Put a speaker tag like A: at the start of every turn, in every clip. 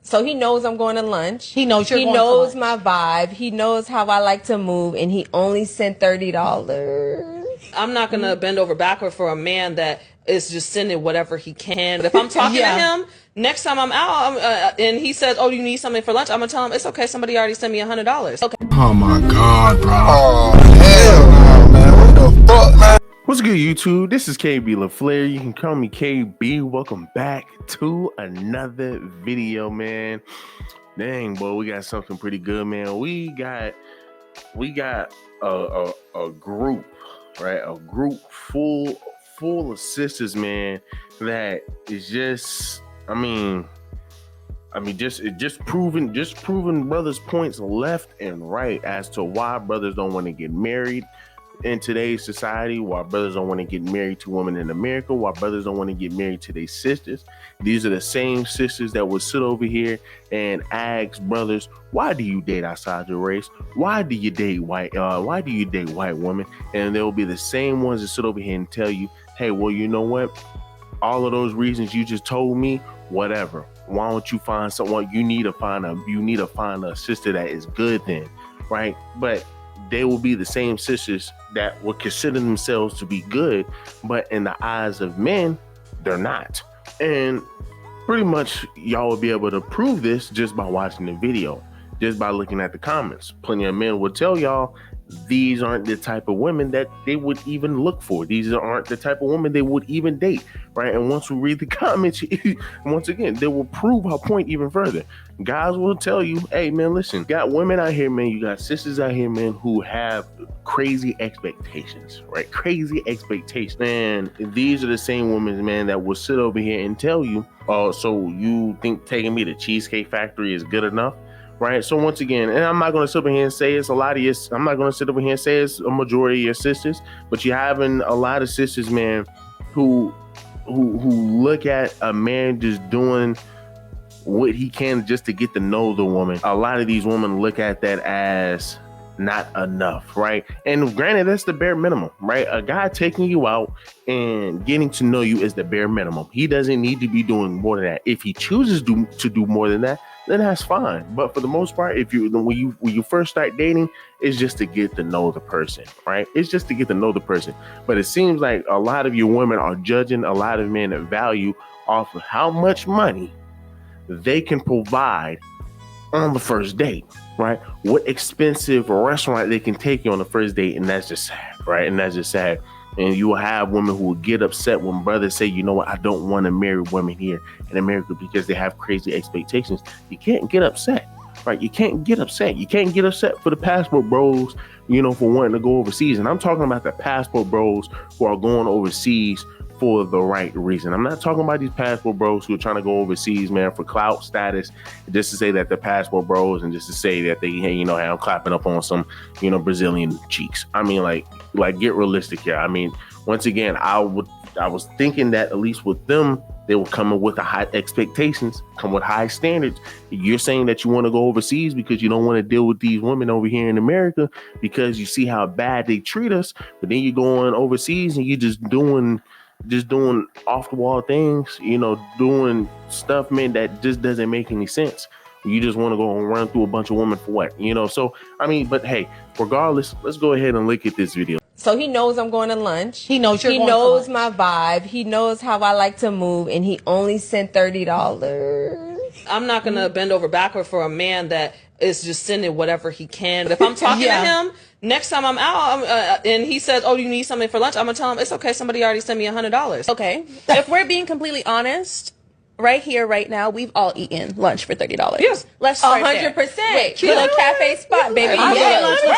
A: So he knows I'm going to lunch.
B: He knows you're
A: going to lunch. He knows my vibe. He knows how I like to move, and he only sent $30.
C: I'm not gonna bend over backward for a man that is just sending whatever he can. But if I'm talking to him next time I'm out, and he says, "Oh, you need something for lunch?" I'm gonna tell him it's okay. Somebody already sent me $100. Okay.
D: Oh my God, bro! Oh hell no, man! What the fuck, man?
E: What's good, YouTube? This is KB LaFleur. You can call me KB. Welcome back to another video, man. Dang, boy, we got something pretty good, man. We got a group, right? A group full of sisters, man. That is just, just proving brothers' points left and right as to why brothers don't want to get married in today's society, why brothers don't want to get married to women in America, why brothers don't want to get married to their sisters. These are the same sisters that would sit over here and ask brothers, why do you date outside your race? Why do you date white women? And they'll be the same ones that sit over here and tell you, hey, well, you know what? All of those reasons you just told me, whatever. Why don't you find someone? You need to find a sister that is good then, right? But they will be the same sisters that would consider themselves to be good, but in the eyes of men, they're not. And pretty much y'all will be able to prove this just by watching the video, just by looking at the comments. Plenty of men will tell y'all these aren't the type of women that they would even look for. These aren't the type of women they would even date, right? And once we read the comments, once again, they will prove our point even further. Guys will tell you, hey, man, listen, you got women out here, man, you got sisters out here, man, who have crazy expectations, right? Crazy expectations. And these are the same women, man, that will sit over here and tell you, oh, so you think taking me to Cheesecake Factory is good enough? Right. So once again, and I'm not going to sit over here and say it's a lot of your, I'm not going to sit over here and say it's a majority of your sisters, but you're having a lot of sisters, man, who look at a man just doing what he can just to get to know the woman. A lot of these women look at that as not enough, right? And granted, that's the bare minimum, right? A guy taking you out and getting to know you is the bare minimum. He doesn't need to be doing more than that. If he chooses to do more than that, then that's fine. But for the most part, when you first start dating, it's just to get to know the person, right? It's just to get to know the person. But it seems like a lot of you women are judging a lot of men at value off of how much money they can provide on the first date, right? What expensive restaurant they can take you on the first date, and that's just sad, right? And that's just sad. And you will have women who will get upset when brothers say, you know what, I don't want to marry women here in America because they have crazy expectations. You can't get upset, right? You can't get upset. You can't get upset for the passport bros, you know, for wanting to go overseas. And I'm talking about the passport bros who are going overseas for the right reason. I'm not talking about these passport bros who are trying to go overseas, man, for clout status, just to say that they're passport bros and just to say that they, you know, I'm clapping up on some, you know, Brazilian cheeks. I mean, like get realistic here. I mean, once again, I was thinking that at least with them, they will come in with high expectations, come with high standards. You're saying that you want to go overseas because you don't want to deal with these women over here in America because you see how bad they treat us, but then you're going overseas and you're just doing off the wall things, you know, doing stuff, man, that just doesn't make any sense. You just want to go and run through a bunch of women for what, you know? So, I mean, but hey, regardless, let's go ahead and look at this video.
A: So he knows I'm going to lunch.
B: He knows
A: he knows my vibe. He knows how I like to move, and he only sent $30.
C: I'm not gonna bend over backward for a man that is just sending whatever he can. But if I'm talking to him next time I'm out, and he says, "Oh, you need something for lunch?" I'm gonna tell him it's okay. Somebody already sent me $100.
F: Okay. If we're being completely honest, right here, right now, we've all eaten lunch for $30.
C: Yes,
F: let's start
A: 100%.
F: Wait, little cafe spot, baby.
C: I get lunch for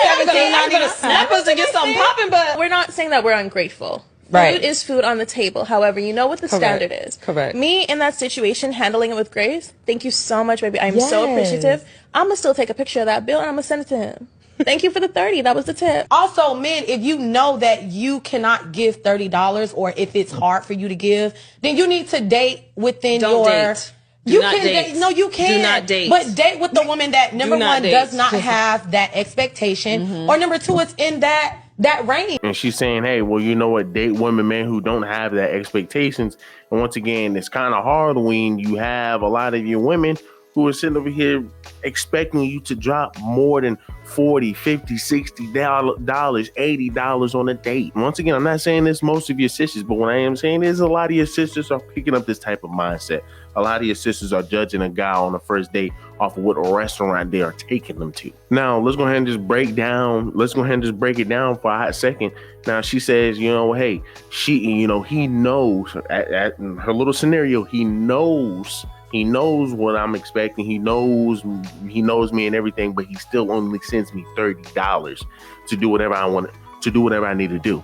C: $17.90 to snappers to get something popping, but
F: we're not saying that we're ungrateful.
A: Right.
F: Food is food on the table. However, you know what the standard is.
C: Correct.
F: Me in that situation, handling it with grace. Thank you so much, baby. I'm so appreciative. I'm going to still take a picture of that bill and I'm going to send it to him. Thank you for the 30. That was the tip.
B: Also, men, if you know that you cannot give $30 or if it's hard for you to give, then you need to date within
C: date.
B: You can date. No, you can.
C: Do not date.
B: But date with the woman that, number one, does not have that expectation, or number two, it's in that range.
E: And she's saying, hey, well, you know what? Date women, man, who don't have that expectations. And once again, it's kind of hard when you have a lot of your women who are sitting over here expecting you to drop more than $40, $50, $60, $80 on a date. Once again, I'm not saying this most of your sisters, but what I am saying is a lot of your sisters are picking up this type of mindset. A lot of your sisters are judging a guy on the first date off of what restaurant they are taking them to. Now, let's go ahead and just break it down for a hot second. Now, she says, hey, he knows, at her little scenario, he knows what I'm expecting. He knows me and everything, but he still only sends me $30 to do whatever I want to do, whatever I need to do.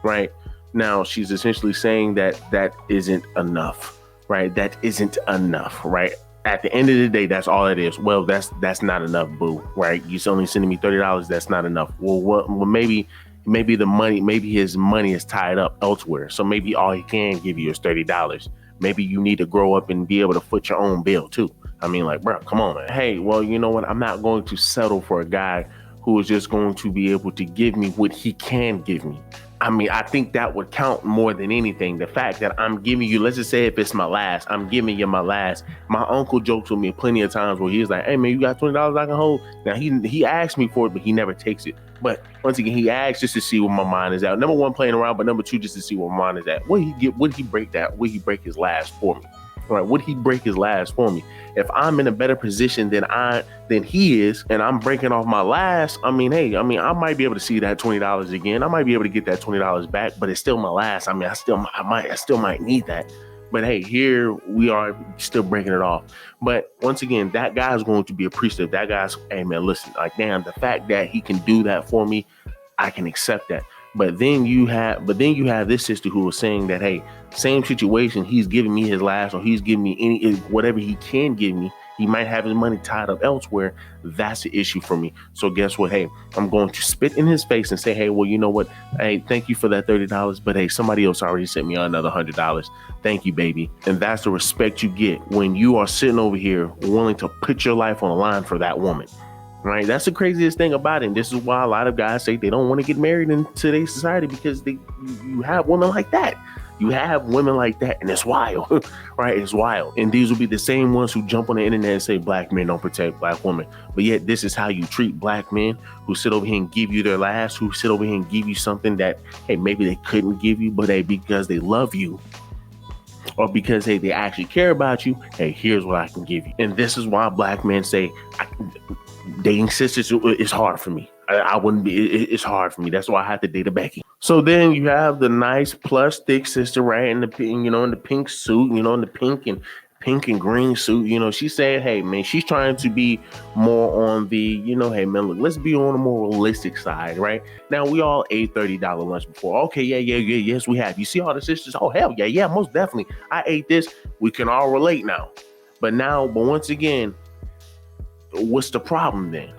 E: Right now, she's essentially saying that isn't enough. Right, that isn't enough. Right. At the end of the day, that's all it is. Well, that's not enough, boo. Right? You're only sending me $30. That's not enough. Well, maybe his money is tied up elsewhere. So maybe all he can give you is $30. Maybe you need to grow up and be able to foot your own bill too. I mean, like, bro, come on, man. Hey, well, you know what? I'm not going to settle for a guy who is just going to be able to give me what he can give me. I mean, I think that would count more than anything. The fact that I'm giving you, let's just say if it's my last, I'm giving you my last. My uncle jokes with me plenty of times where he's like, hey man, you got $20 I can hold? Now he asked me for it, but he never takes it. But once again, he asked just to see where my mind is at. Number one, playing around, but number two, just to see where my mind is at. Would he break his last for me? All right, would he break his last for me? If I'm in a better position than he is, and I'm breaking off my last, I might be able to see that $20 again. I might be able to get that $20 back, but it's still my last. I still might need that. But hey, here we are still breaking it off. But once again, that guy's going to be appreciative. That guy's, hey man, listen, like damn, the fact that he can do that for me, I can accept that. But then you have this sister who was saying that, hey, same situation, he's giving me his last, or he's giving me whatever he can give me. He might have his money tied up elsewhere. That's the issue for me. So guess what? Hey, I'm going to spit in his face and say, hey, well, you know what? Hey, thank you for that $30, but hey, somebody else already sent me another $100. Thank you, baby. And that's the respect you get when you are sitting over here willing to put your life on the line for that woman. Right? That's the craziest thing about it. And this is why a lot of guys say they don't want to get married in today's society, because you have women like that. You have women like that, and it's wild, right? It's wild. And these will be the same ones who jump on the internet and say black men don't protect black women. But yet this is how you treat black men who sit over here and give you their last, who sit over here and give you something that, hey, maybe they couldn't give you, but hey, because they love you, or because, hey, they actually care about you, hey, here's what I can give you. And this is why black men say, dating sisters is hard for me. It's hard for me. That's why I have to date a Becky. So then you have the nice plush thick sister, right, in the pink suit, in the pink and green suit. She said, hey man, she's trying to be more on the, hey man, look, let's be on a more realistic side, right? Now we all ate $30 lunch before. Okay, yes we have. You see all the sisters? Oh hell yeah, most definitely. I ate this. We can all relate now. But once again, what's the problem then?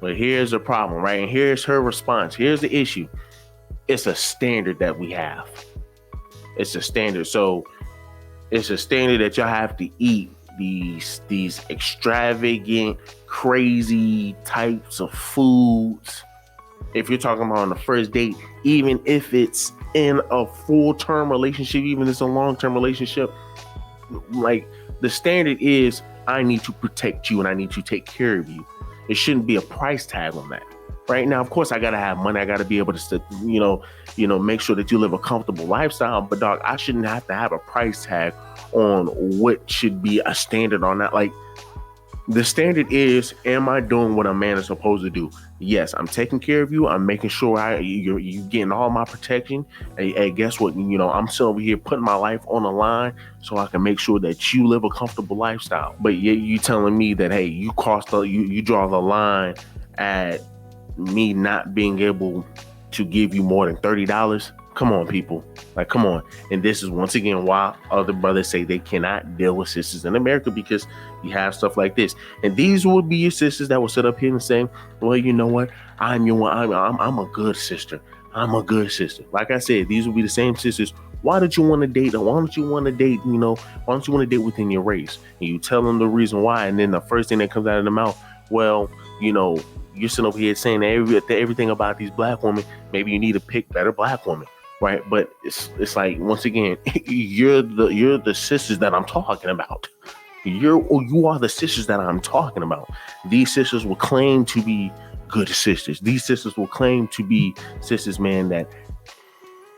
E: But here's the problem, right? And here's her response. Here's the issue. It's a standard that we have. It's a standard. So it's a standard that y'all have to eat these extravagant, crazy types of foods. If you're talking about on the first date, even if it's in a full-term relationship, even if it's a long-term relationship, like the standard is, I need to protect you and I need to take care of you. It shouldn't be a price tag on that. Right now, of course, I gotta have money. I gotta be able to, make sure that you live a comfortable lifestyle. But dog, I shouldn't have to have a price tag on what should be a standard on that. Like the standard is, am I doing what a man is supposed to do? Yes, I'm taking care of you. I'm making sure you're getting all my protection. Hey, guess what? I'm still over here putting my life on the line so I can make sure that you live a comfortable lifestyle. But yet you telling me that, hey, you draw the line at me not being able to give you more than $30. Come on, people. Like, come on. And this is once again why other brothers say they cannot deal with sisters in America, because you have stuff like this. And these would be your sisters that will sit up here and say, well, you know what? I'm a good sister. I'm a good sister. Like I said, these will be the same sisters. Why don't you want to date? Why don't you want to date? Why don't you want to date within your race? And you tell them the reason why. And then the first thing that comes out of the mouth, well, you're sitting over here saying everything about these black women. Maybe you need to pick better black women, right? But it's like, once again, you're the sisters that I'm talking about. You are the sisters that I'm talking about. These sisters will claim to be good sisters. These sisters will claim to be sisters, man, that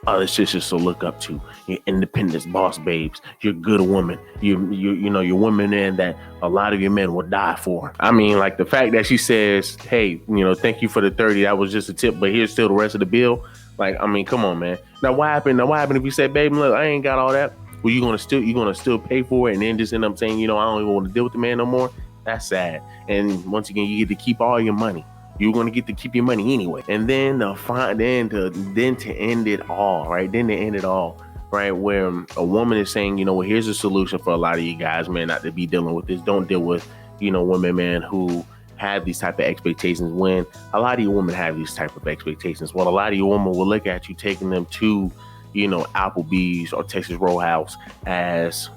E: other sisters to look up to. You're independent boss babes. You're good woman. You know, you're women, man, that a lot of your men will die for. I mean, like the fact that she says, hey, you know, thank you for the 30. That was just a tip, but here's still the rest of the bill. Like, I mean, come on, man. Now what happened if you say, baby, look, I ain't got all that? Well, you're gonna still pay for it and then just end up saying, you know, I don't even want to deal with the man no more? That's sad. And once again, you get to keep all your money. You're gonna get to keep your money anyway. And then to end it all, right? Then to end it all, right? Where a woman is saying, you know, well, here's a solution for a lot of you guys, man, not to be dealing with this. Don't deal with, you know, women, man, who have these type of expectations. When a lot of you women have these type of expectations, well, a lot of you women will look at you taking them to, you know, Applebee's or Texas Roadhouse as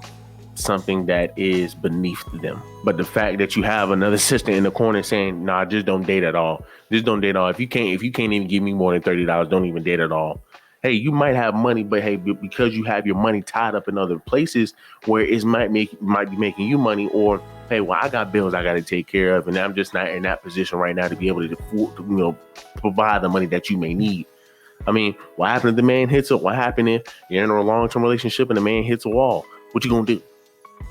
E: something that is beneath them. But the fact that you have another sister in the corner saying, nah, just don't date at all. Just don't date at all. If you can't even give me more than $30, don't even date at all. Hey, you might have money, but hey, because you have your money tied up in other places where it might be making you money, or hey, well, I got bills I got to take care of, and I'm just not in that position right now to be able to, you know, provide the money that you may need. I mean, what happened if the man hits up? What happened if you're in a long-term relationship and the man hits a wall? What you gonna do?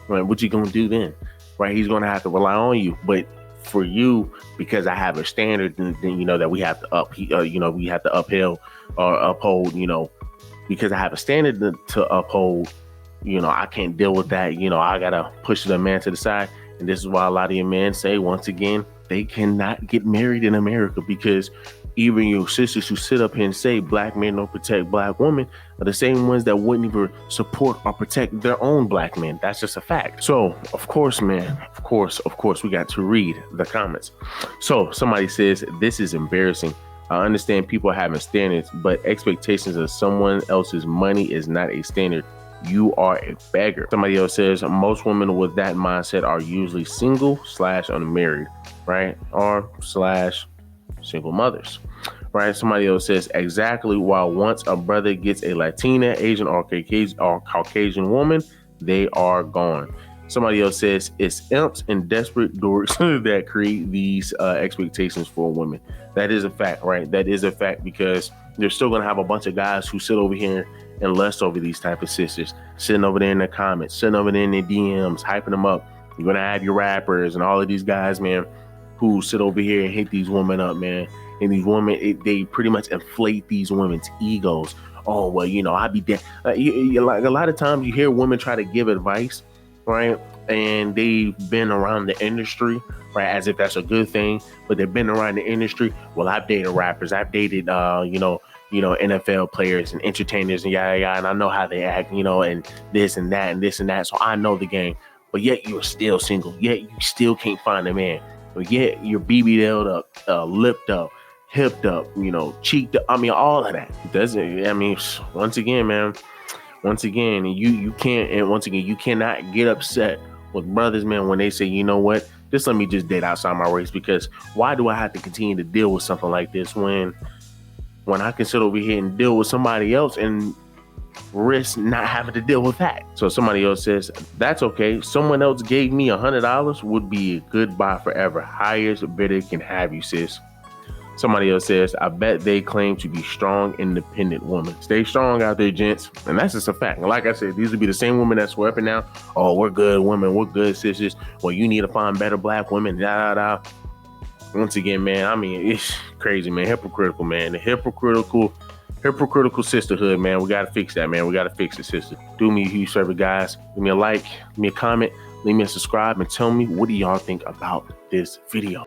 E: Right? What you gonna do then? Right? He's gonna have to rely on you. But for you, because I have a standard, then you know that we have to uphold. You know, because I have a standard to uphold. You know, I can't deal with that. You know, I gotta push the man to the side. And this is why a lot of your men say, once again, they cannot get married in America, because even your sisters who sit up here and say black men don't protect black women are the same ones that wouldn't even support or protect their own black men. That's just a fact. So, of course, man, of course, we got to read the comments. So somebody says, this is embarrassing. I understand people having standards, but expectations of someone else's money is not a standard. You are a beggar. Somebody else says, most women with that mindset are usually single/unmarried, right? Or/single mothers, right? Somebody else says, exactly. While once a brother gets a Latina, Asian, or Caucasian woman, they are gone. Somebody else says, it's imps and desperate dorks that create these expectations for women. That is a fact, right? That is a fact, because they're still going to have a bunch of guys who sit over here and lust over these type of sisters, sitting over there in the comments, sitting over there in the DMs, hyping them up. You're going to have your rappers and all of these guys, man, who sit over here and hit these women up, man. And these women, they pretty much inflate these women's egos. Oh, well, you know, I be dead. Like a lot of times you hear women try to give advice, right? And they've been around the industry, right? As if that's a good thing, but they've been around the industry. Well, I've dated rappers. I've dated, NFL players and entertainers and yada, yada. And I know how they act, you know, and this and that and this and that. So I know the game, but yet you're still single. Yet you still can't find a man. But yet you're BBL'd up, lipped up, hipped up, you know, cheeked up. I mean, all of that. Once again, man, you can't, and once again, you cannot get upset with brothers, man, when they say, you know what, just let me just date outside my race, because why do I have to continue to deal with something like this when I can sit over here and deal with somebody else and risk not having to deal with that? So somebody else says, that's okay. Someone else gave me $100 would be a goodbye forever. Highest bidder can have you, sis. Somebody else says, I bet they claim to be strong, independent women. Stay strong out there, gents. And that's just a fact. And like I said, these would be the same women that swear up and down, oh, we're good women, we're good sisters. Well, you need to find better black women, da, da, da. Once again, man, I mean, it's crazy, man. Hypocritical, man. The hypocritical sisterhood, man. We got to fix that, man. We got to fix it, sister. Do me a huge favor, guys. Give me a like, give me a comment, leave me a subscribe, and tell me, what do y'all think about this video?